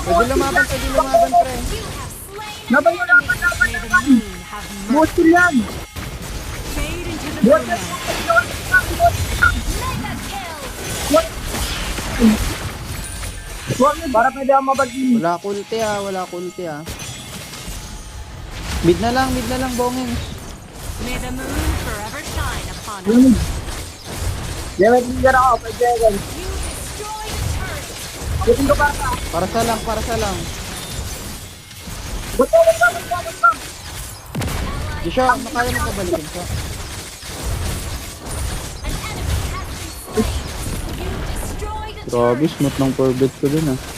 Pwede lumaban, pre. Laban mo, laban. Busto yan. Busto yan. Para pwede ako mabagin. Wala kulti ah. Mid na lang, bonging. May the moon forever shine upon us. May trigger ako, pwede yan. You destroyed a turret. Butin ko para. Para sa lang. Buto. Di siya, makaya mo pabalikin siya. An enemy has been slain. You destroyed a Grabe, turret. smooth ng forbet ko dun ah.